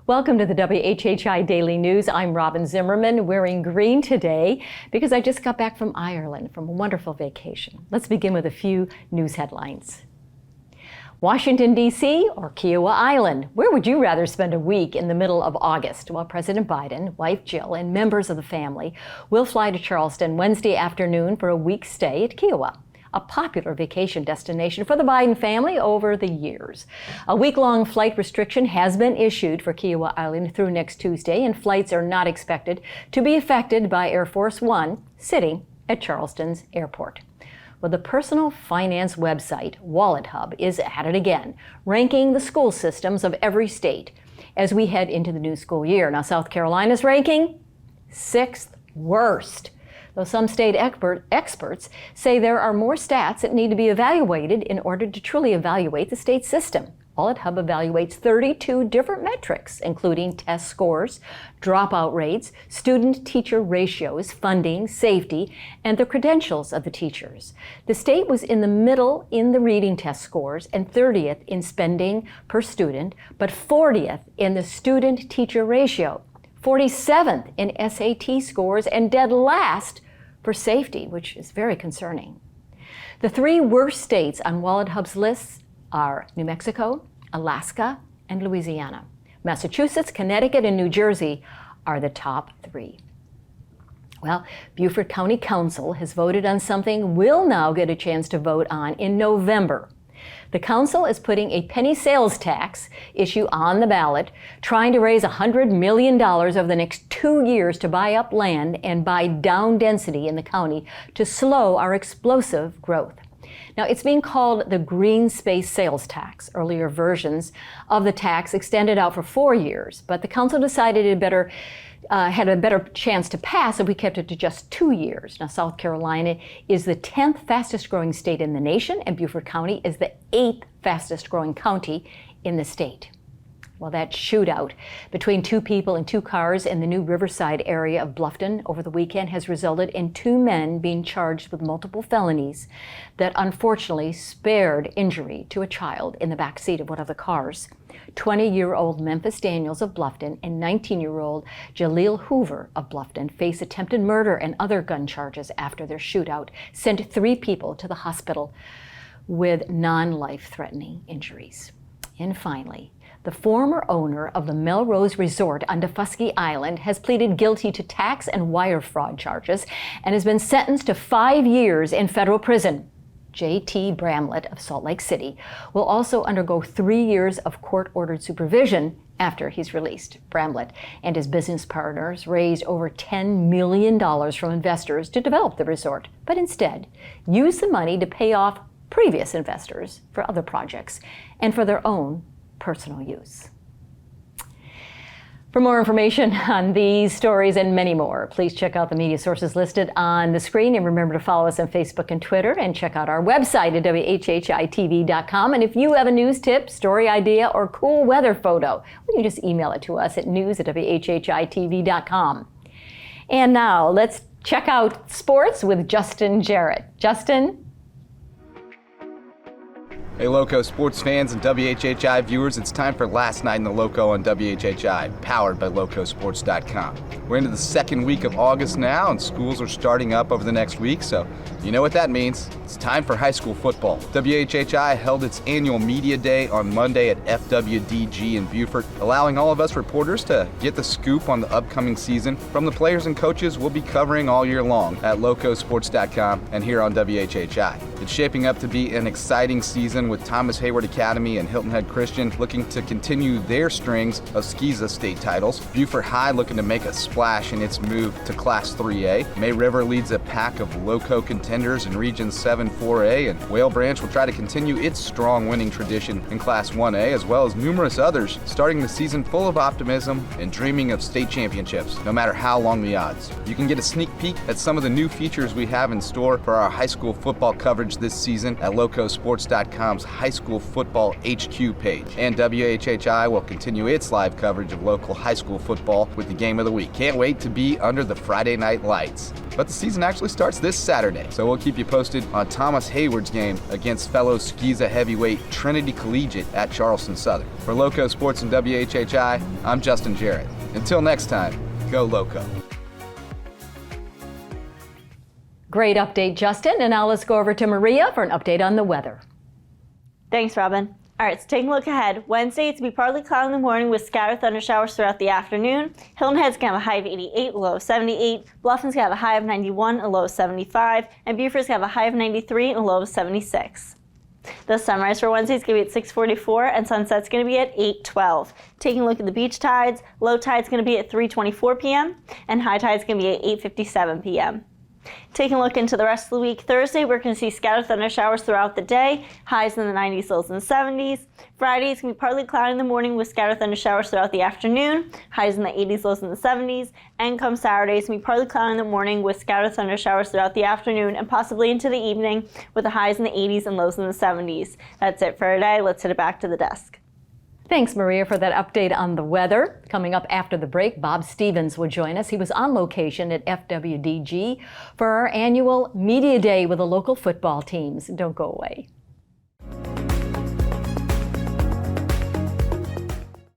Welcome to the WHHI Daily News. I'm Robyn Zimmerman, wearing green today because I just got back from Ireland from a wonderful vacation. Let's begin with a few news headlines. Washington, D.C. or Kiowa Island? Where would you rather spend a week in the middle of August? Well, President Biden, wife Jill, and members of the family will fly to Charleston Wednesday afternoon for a week's stay at Kiowa, a popular vacation destination for the Biden family over the years. A week-long flight restriction has been issued for Kiowa Island through next Tuesday, and flights are not expected to be affected by Air Force One sitting at Charleston's airport. Well, the personal finance website, WalletHub, is at it again, ranking the school systems of every state as we head into the new school year. Now, South Carolina's ranking 6th worst. Though some state experts say there are more stats that need to be evaluated in order to truly evaluate the state system. WalletHub evaluates 32 different metrics, including test scores, dropout rates, student-teacher ratios, funding, safety, and the credentials of the teachers. The state was in the middle in the reading test scores and 30th in spending per student, but 40th in the student-teacher ratio, 47th in SAT scores, and dead last for safety, which is very concerning. The three worst states on WalletHub's lists are New Mexico, Alaska, and Louisiana. Massachusetts, Connecticut, and New Jersey are the top three. Well, Beaufort County Council has voted on something we'll now get a chance to vote on in November. The council is putting a penny sales tax issue on the ballot, trying to raise $100 million over the next 2 years to buy up land and buy down density in the county to slow our explosive growth. Now, it's being called the green space sales tax. Earlier versions of the tax extended out for 4 years, but the council decided it had a better chance to pass if we kept it to just 2 years. Now, South Carolina is the 10th fastest growing state in the nation, and Beaufort County is the 8th fastest growing county in the state. Well, that shootout between two people and two cars in the new Riverside area of Bluffton over the weekend has resulted in 2 men being charged with multiple felonies that unfortunately spared injury to a child in the back seat of one of the cars. 20-year-old Memphis Daniels of Bluffton and 19-year-old Jaleel Hoover of Bluffton face attempted murder and other gun charges after their shootout sent 3 people to the hospital with non-life-threatening injuries. And finally, the former owner of the Melrose Resort on Daufuskie Island has pleaded guilty to tax and wire fraud charges and has been sentenced to 5 years in federal prison. J.T. Bramlett of Salt Lake City will also undergo 3 years of court-ordered supervision after he's released. Bramlett and his business partners raised over $10 million from investors to develop the resort, but instead used the money to pay off previous investors for other projects and for their own personal use. For more information on these stories and many more, please check out the media sources listed on the screen, and remember to follow us on Facebook and Twitter, and check out our website at WHHI-TV.com. And if you have a news tip, story idea, or cool weather photo, you can just email it to us at news@WHHI-TV.com. And now let's check out sports with Justin Jarrett. Justin? Hey Loco sports fans and WHHI viewers, it's time for Last Night in the Loco on WHHI, powered by Lowcosports.com. We're into the second week of August now, and schools are starting up over the next week, so you know what that means. It's time for high school football. WHHI held its annual Media Day on Monday at FWDG in Beaufort, allowing all of us reporters to get the scoop on the upcoming season from the players and coaches we'll be covering all year long at Lowcosports.com and here on WHHI. It's shaping up to be an exciting season with Thomas Hayward Academy and Hilton Head Christian looking to continue their strings of SCISA state titles. Beaufort High looking to make a splash in its move to Class 3A. May River leads a pack of Loco contenders in Region 7 4A, and Whale Branch will try to continue its strong winning tradition in Class 1A, as well as numerous others starting the season full of optimism and dreaming of state championships, no matter how long the odds. You can get a sneak peek at some of the new features we have in store for our high school football coverage coverage this season at Lowcountry.com's High School Football HQ page. And WHHI will continue its live coverage of local high school football with the game of the week. Can't wait to be under the Friday night lights. But the season actually starts this Saturday, so we'll keep you posted on Thomas Hayward's game against fellow Skeeza heavyweight Trinity Collegiate at Charleston Southern. For Loco Sports and WHHI, I'm Justin Jarrett. Until next time, go Loco. Great update, Justin. And now let's go over to Maria for an update on the weather. Thanks, Robyn. All right, so taking a look ahead. Wednesday, it's going to be partly cloudy in the morning with scattered thunder showers throughout the afternoon. Hilton Head's going to have a high of 88, a low of 78. Bluffton's going to have a high of 91, a low of 75. And Beaufort's going to have a high of 93 and a low of 76. The sunrise for Wednesday is going to be at 6:44 and sunset's going to be at 8:12. Taking a look at the beach tides, low tide's going to be at 3:24 p.m. and high tide's going to be at 8:57 p.m. Taking a look into the rest of the week, Thursday we're going to see scattered thunder showers throughout the day, highs in the 90s, lows in the 70s. Friday it's going to be partly cloudy in the morning with scattered thunder showers throughout the afternoon, highs in the 80s, lows in the 70s. And come Saturday it's going to be partly cloudy in the morning with scattered thunder showers throughout the afternoon and possibly into the evening with the highs in the 80s and lows in the 70s. That's it for today. Let's send it back to the desk. Thanks, Maria, for that update on the weather. Coming up after the break, Bob Stevens will join us. He was on location at FWDG for our annual Media Day with the local football teams. Don't go away.